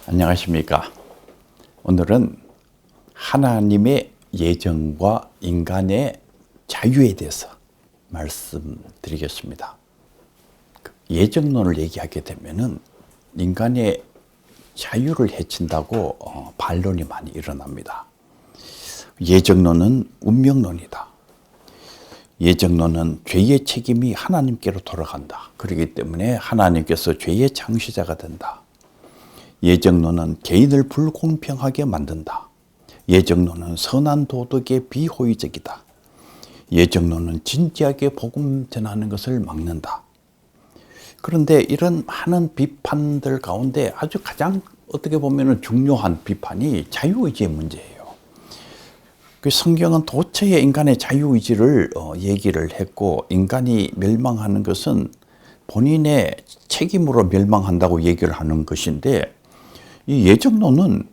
안녕하십니까. 오늘은 하나님의 예정과 인간의 자유에 대해서 말씀드리겠습니다. 예정론을 얘기하게 되면은 인간의 자유를 해친다고 반론이 많이 일어납니다. 예정론은 운명론이다. 예정론은 죄의 책임이 하나님께로 돌아간다. 그렇기 때문에 하나님께서 죄의 창시자가 된다. 예정론은 개인을 불공평하게 만든다. 예정론은 선한 도덕에 비호의적이다. 예정론은 진지하게 복음 전하는 것을 막는다. 그런데 이런 많은 비판들 가운데 아주 가장 어떻게 보면 중요한 비판이 자유의지의 문제예요. 그 성경은 도처에 인간의 자유의지를 얘기를 했고, 인간이 멸망하는 것은 본인의 책임으로 멸망한다고 얘기를 하는 것인데, 이 예정론은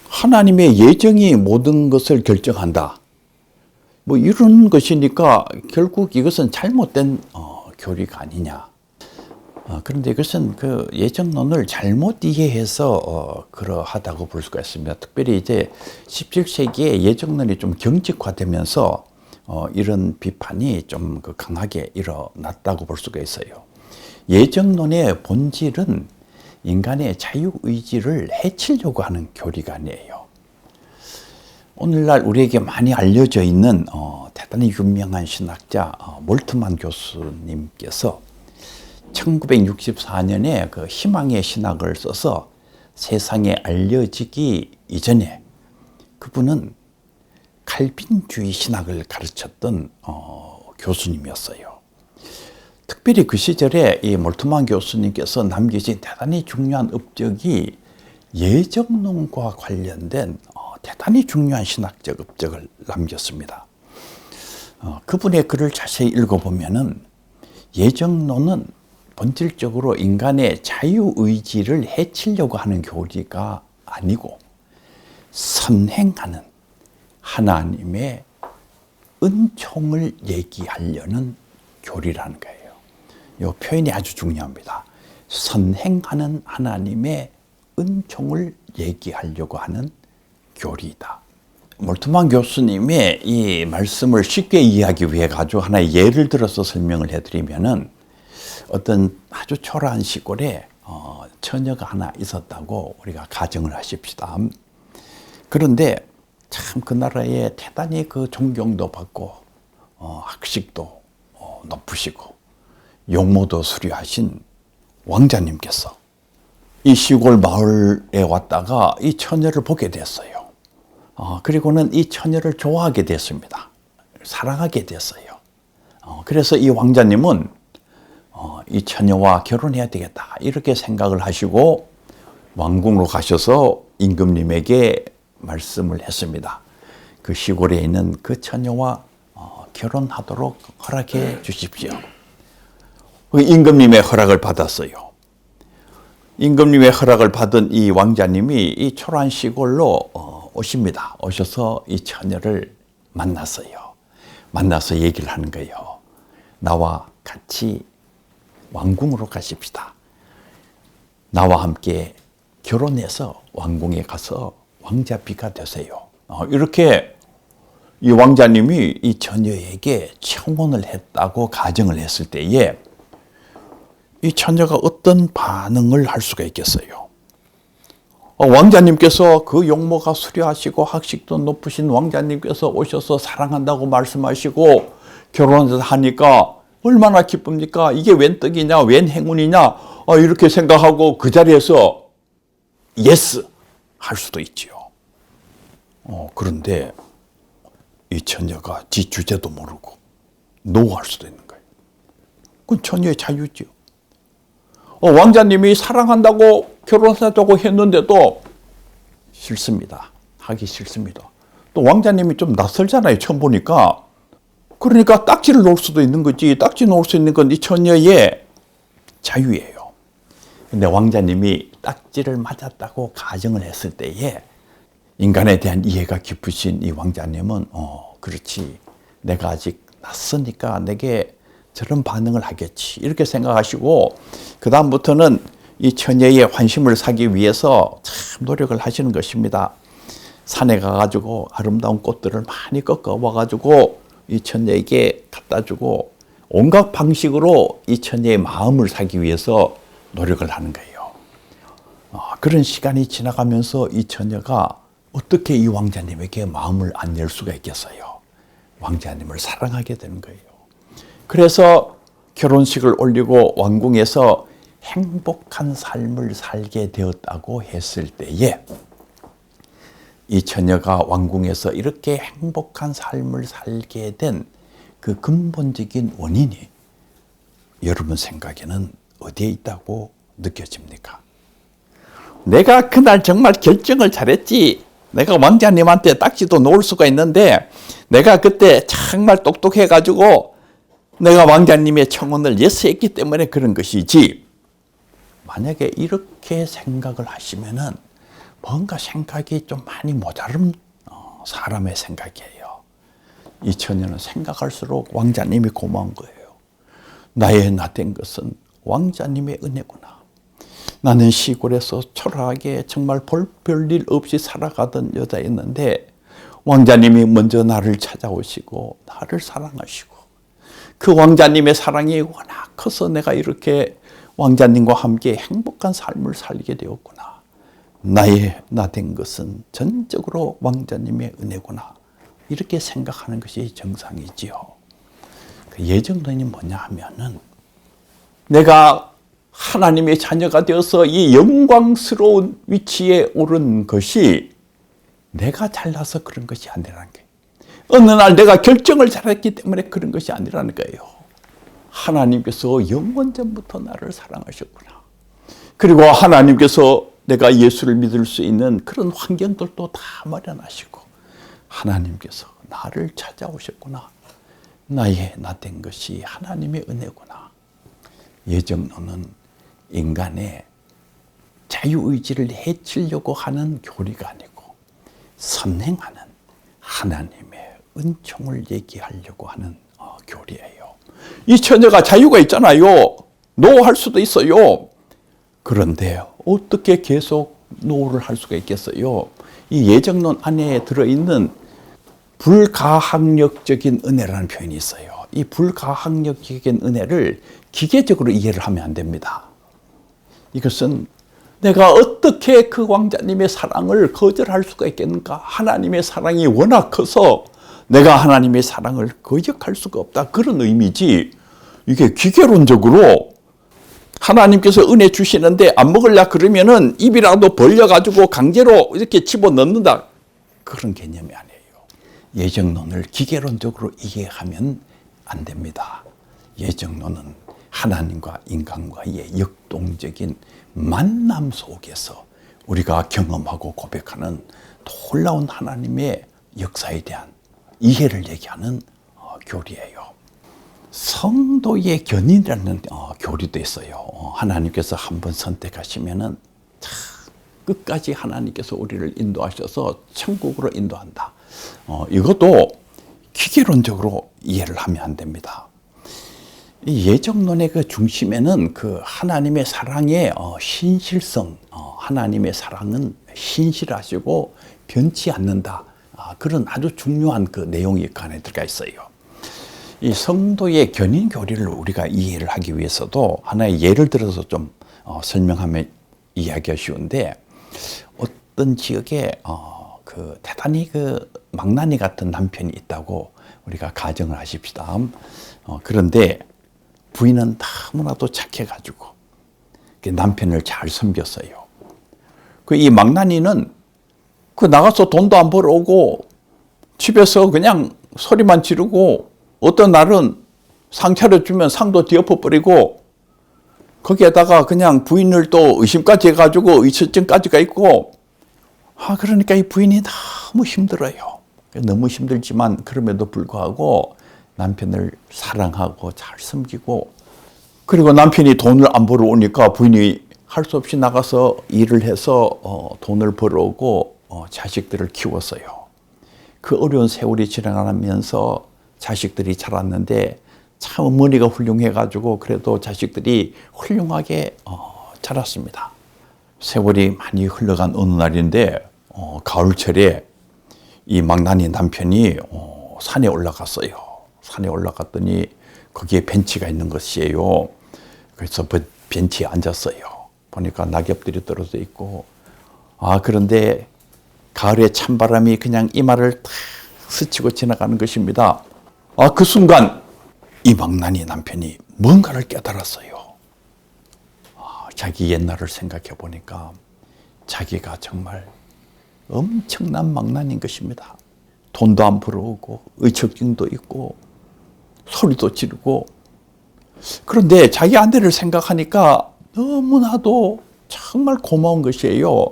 하나님의 예정이 모든 것을 결정한다. 뭐 이런 것이니까 결국 이것은 잘못된 교리가 아니냐. 그런데 이것은 그 예정론을 잘못 이해해서 그러하다고 볼 수가 있습니다. 특별히 이제 17세기에 예정론이 좀 경직화되면서 이런 비판이 좀 강하게 일어났다고 볼 수가 있어요. 예정론의 본질은 인간의 자유의지를 해치려고 하는 교리가 아니에요. 오늘날 우리에게 많이 알려져 있는 대단히 유명한 신학자 몰트만 교수님께서 1964년에 그 희망의 신학을 써서 세상에 알려지기 이전에 그분은 칼빈주의 신학을 가르쳤던 교수님이었어요. 특별히 그 시절에 이 몰트만 교수님께서 남기신 대단히 중요한 업적이 예정론과 관련된 대단히 중요한 신학적 업적을 남겼습니다. 그분의 글을 자세히 읽어보면은 예정론은 본질적으로 인간의 자유의지를 해치려고 하는 교리가 아니고 선행하는 하나님의 은총을 얘기하려는 교리라는 거예요. 이 표현이 아주 중요합니다. 선행하는 하나님의 은총을 얘기하려고 하는 교리이다. 몰트만 교수님의 이 말씀을 쉽게 이해하기 위해 가지고 하나의 예를 들어서 설명을 해드리면은 어떤 아주 초라한 시골에 처녀가 하나 있었다고 우리가 가정을 하십시다. 그런데 참 그 나라에 대단히 그 존경도 받고 학식도 높으시고 용모도 수려하신 왕자님께서 이 시골 마을에 왔다가 이 처녀를 보게 됐어요. 그리고는 이 처녀를 좋아하게 됐습니다. 사랑하게 됐어요. 그래서 이 왕자님은 이 처녀와 결혼해야 되겠다 이렇게 생각을 하시고 왕궁으로 가셔서 임금님에게 말씀을 했습니다. 그 시골에 있는 그 처녀와 결혼하도록 허락해 주십시오. 임금님의 허락을 받았어요. 임금님의 허락을 받은 이 왕자님이 이 초라한 시골로 오십니다. 오셔서 이 처녀를 만났어요. 만나서 얘기를 하는 거예요. 나와 같이 왕궁으로 가십시다. 나와 함께 결혼해서 왕궁에 가서 왕자비가 되세요. 이렇게 이 왕자님이 이 처녀에게 청혼을 했다고 가정을 했을 때에 이 처녀가 어떤 반응을 할 수가 있겠어요? 왕자님께서 그 용모가 수려하시고 학식도 높으신 왕자님께서 오셔서 사랑한다고 말씀하시고 결혼을 하니까 얼마나 기쁩니까? 이게 웬 떡이냐, 웬 행운이냐, 이렇게 생각하고 그 자리에서 예스 할 수도 있지요. 그런데 이 처녀가 지 주제도 모르고 노 할 수도 있는 거예요. 그건 처녀의 자유죠. 왕자님이 사랑한다고 결혼하자고 했는데도 싫습니다. 하기 싫습니다. 또 왕자님이 좀 낯설잖아요. 처음 보니까. 그러니까 딱지를 놓을 수도 있는 거지. 딱지 놓을 수 있는 건 이 처녀의 자유예요. 근데 왕자님이 딱지를 맞았다고 가정을 했을 때에 인간에 대한 이해가 깊으신 이 왕자님은 그렇지. 내가 아직 낯서니까 내게 저런 반응을 하겠지. 이렇게 생각하시고 그 다음부터는 이 처녀의 환심을 사기 위해서 참 노력을 하시는 것입니다. 산에 가가지고 아름다운 꽃들을 많이 꺾어 와가지고 이 처녀에게 갖다 주고 온갖 방식으로 이 처녀의 마음을 사기 위해서 노력을 하는 거예요. 그런 시간이 지나가면서 이 처녀가 어떻게 이 왕자님에게 마음을 안 열 수가 있겠어요. 왕자님을 사랑하게 되는 거예요. 그래서 결혼식을 올리고 왕궁에서 행복한 삶을 살게 되었다고 했을 때에 이 처녀가 왕궁에서 이렇게 행복한 삶을 살게 된 그 근본적인 원인이 여러분 생각에는 어디에 있다고 느껴집니까? 내가 그날 정말 결정을 잘했지. 내가 왕자님한테 딱지도 놓을 수가 있는데 내가 그때 정말 똑똑해가지고 내가 왕자님의 청혼을 예스했기 때문에 그런 것이지. 만약에 이렇게 생각을 하시면은 뭔가 생각이 좀 많이 모자른 사람의 생각이에요. 이 처녀는 생각할수록 왕자님이 고마운 거예요. 나의 나 된 것은 왕자님의 은혜구나. 나는 시골에서 초라하게 정말 별일 없이 살아가던 여자였는데 왕자님이 먼저 나를 찾아오시고 나를 사랑하시고 그 왕자님의 사랑이 워낙 커서 내가 이렇게 왕자님과 함께 행복한 삶을 살게 되었구나. 나의 나 된 것은 전적으로 왕자님의 은혜구나. 이렇게 생각하는 것이 정상이지요. 그 예정론이 뭐냐 하면은 내가 하나님의 자녀가 되어서 이 영광스러운 위치에 오른 것이 내가 잘나서 그런 것이 아니라는 거예요. 어느 날 내가 결정을 잘했기 때문에 그런 것이 아니라는 거예요. 하나님께서 영원전부터 나를 사랑하셨구나. 그리고 하나님께서 내가 예수를 믿을 수 있는 그런 환경들도 다 마련하시고 하나님께서 나를 찾아오셨구나. 나의 나 된 것이 하나님의 은혜구나. 예정론은 인간의 자유의지를 해치려고 하는 교리가 아니고 선행하는 하나님의 은총을 얘기하려고 하는 교리예요. 이 처녀가 자유가 있잖아요. 노할 수도 있어요. 그런데 어떻게 계속 노를 할 수가 있겠어요? 이 예정론 안에 들어있는 불가항력적인 은혜라는 표현이 있어요. 이 불가항력적인 은혜를 기계적으로 이해를 하면 안 됩니다. 이것은 내가 어떻게 그 왕자님의 사랑을 거절할 수가 있겠는가? 하나님의 사랑이 워낙 커서 내가 하나님의 사랑을 거역할 수가 없다. 그런 의미지. 이게 기계론적으로 하나님께서 은혜 주시는데 안 먹으려 그러면은 입이라도 벌려가지고 강제로 이렇게 집어넣는다. 그런 개념이 아니에요. 예정론을 기계론적으로 이해하면 안 됩니다. 예정론은 하나님과 인간과의 역동적인 만남 속에서 우리가 경험하고 고백하는 놀라운 하나님의 역사에 대한 이해를 얘기하는 교리예요. 성도의 견인이라는 교리도 있어요. 하나님께서 한번 선택하시면은 끝까지 하나님께서 우리를 인도하셔서 천국으로 인도한다. 이것도 기계론적으로 이해를 하면 안 됩니다. 이 예정론의 그 중심에는 그 하나님의 사랑의 신실성, 하나님의 사랑은 신실하시고 변치 않는다. 그런 아주 중요한 그 내용이 그 안에 들어가 있어요. 이 성도의 견인 교리를 우리가 이해를 하기 위해서도 하나의 예를 들어서 좀 설명하면 이해하기가 쉬운데 어떤 지역에 그 대단히 그 망나니 같은 남편이 있다고 우리가 가정을 하십시다. 그런데 부인은 너무나도 착해가지고 남편을 잘 섬겼어요. 그 이 망나니는 그 나가서 돈도 안 벌어오고 집에서 그냥 소리만 지르고 어떤 날은 상 차려주면 상도 뒤엎어버리고 거기에다가 그냥 부인을 또 의심까지 해가지고 의처증까지가 있고 그러니까 이 부인이 너무 힘들어요. 너무 힘들지만 그럼에도 불구하고 남편을 사랑하고 잘 섬기고 그리고 남편이 돈을 안 벌어오니까 부인이 할 수 없이 나가서 일을 해서 돈을 벌어오고 자식들을 키웠어요. 그 어려운 세월이 지나가면서 자식들이 자랐는데 참 어머니가 훌륭해가지고 그래도 자식들이 훌륭하게 자랐습니다. 세월이 많이 흘러간 어느 날인데 가을철에 이 망나니 남편이 산에 올라갔어요. 산에 올라갔더니 거기에 벤치가 있는 것이에요. 그래서 벤치에 앉았어요. 보니까 낙엽들이 떨어져 있고 그런데 가을의 찬바람이 그냥 이마를 탁 스치고 지나가는 것입니다. 그 순간 이 망나니 남편이 뭔가를 깨달았어요. 자기 옛날을 생각해 보니까 자기가 정말 엄청난 망나니인 것입니다. 돈도 안 벌어오고 의척증도 있고 소리도 지르고, 그런데 자기 아내를 생각하니까 너무나도 정말 고마운 것이에요.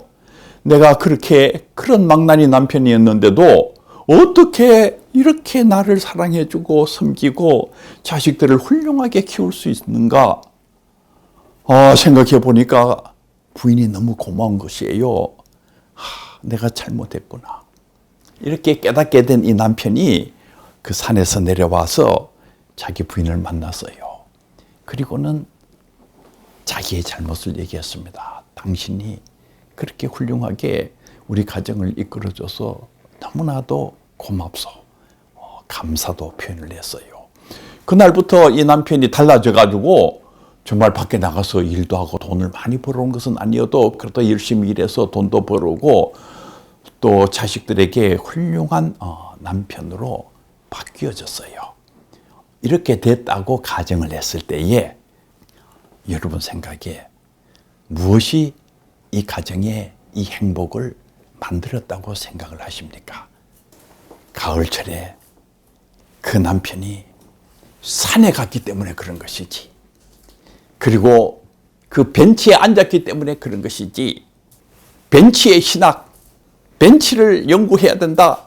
내가 그런 망나니 남편이었는데도 어떻게 이렇게 나를 사랑해주고 섬기고 자식들을 훌륭하게 키울 수 있는가 생각해 보니까 부인이 너무 고마운 것이에요. 내가 잘못했구나. 이렇게 깨닫게 된 이 남편이 그 산에서 내려와서 자기 부인을 만났어요. 그리고는 자기의 잘못을 얘기했습니다. 당신이 그렇게 훌륭하게 우리 가정을 이끌어줘서 너무나도 고맙소. 감사도 표현을 했어요. 그날부터 이 남편이 달라져가지고 정말 밖에 나가서 일도 하고 돈을 많이 벌어온 것은 아니어도 그래도 열심히 일해서 돈도 벌어오고 또 자식들에게 훌륭한 남편으로 바뀌어졌어요. 이렇게 됐다고 가정을 했을 때에 여러분 생각에 무엇이 이 가정의 이 행복을 만들었다고 생각을 하십니까? 가을철에 그 남편이 산에 갔기 때문에 그런 것이지, 그리고 그 벤치에 앉았기 때문에 그런 것이지, 벤치의 신학, 벤치를 연구해야 된다.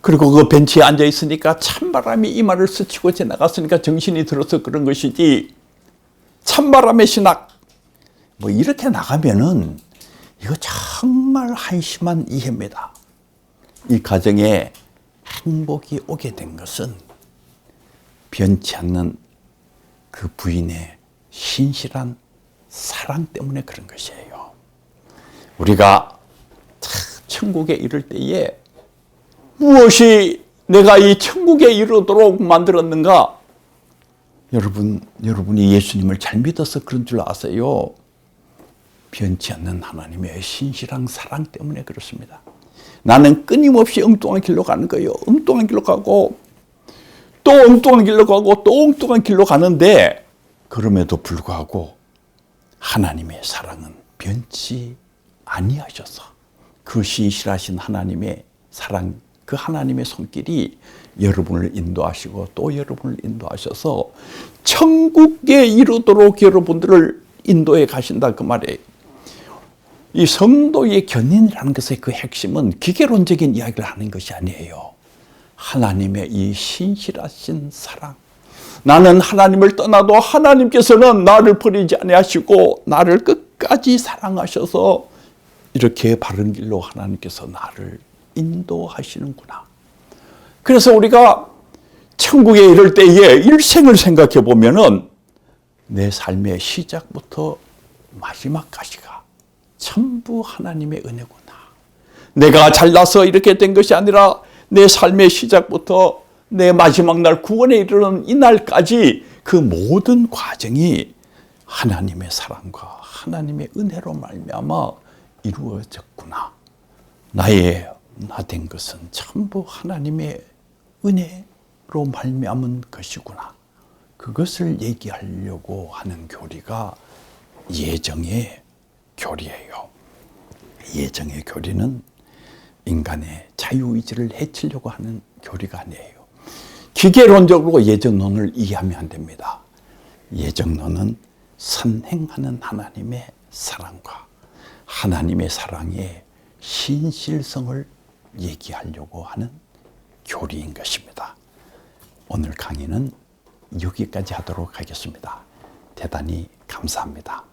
그리고 그 벤치에 앉아 있으니까 찬바람이 이마를 스치고 지나갔으니까 정신이 들어서 그런 것이지, 찬바람의 신학 이렇게 나가면은 이거 정말 한심한 이해입니다. 이 가정에 행복이 오게 된 것은 변치 않는 그 부인의 신실한 사랑 때문에 그런 것이에요. 우리가 천국에 이를 때에 무엇이 내가 이 천국에 이르도록 만들었는가? 여러분이 예수님을 잘 믿어서 그런 줄 아세요? 변치 않는 하나님의 신실한 사랑 때문에 그렇습니다. 나는 끊임없이 엉뚱한 길로 가는 거예요. 엉뚱한 길로 가고 또 엉뚱한 길로 가고 또 엉뚱한 길로 가는데, 그럼에도 불구하고 하나님의 사랑은 변치 아니하셔서 그 신실하신 하나님의 사랑, 그 하나님의 손길이 여러분을 인도하시고 또 여러분을 인도하셔서 천국에 이르도록 여러분들을 인도해 가신다, 그 말이에요. 이 성도의 견인이라는 것의 그 핵심은 기계론적인 이야기를 하는 것이 아니에요. 하나님의 이 신실하신 사랑, 나는 하나님을 떠나도 하나님께서는 나를 버리지 아니하시고 나를 끝까지 사랑하셔서 이렇게 바른 길로 하나님께서 나를 인도하시는구나. 그래서 우리가 천국에 이를 때에 일생을 생각해 보면은 내 삶의 시작부터 마지막까지가 전부 하나님의 은혜구나. 내가 잘나서 이렇게 된 것이 아니라 내 삶의 시작부터 내 마지막 날 구원에 이르는 이 날까지 그 모든 과정이 하나님의 사랑과 하나님의 은혜로 말미암아 이루어졌구나. 나 된 것은 전부 하나님의 은혜로 말미암은 것이구나. 그것을 얘기하려고 하는 교리가 예정의 교리예요. 예정의 교리는 인간의 자유의지를 해치려고 하는 교리가 아니에요. 기계론적으로 예정론을 이해하면 안 됩니다. 예정론은 선행하는 하나님의 사랑과 하나님의 사랑의 신실성을 얘기하려고 하는 교리인 것입니다. 오늘 강의는 여기까지 하도록 하겠습니다. 대단히 감사합니다.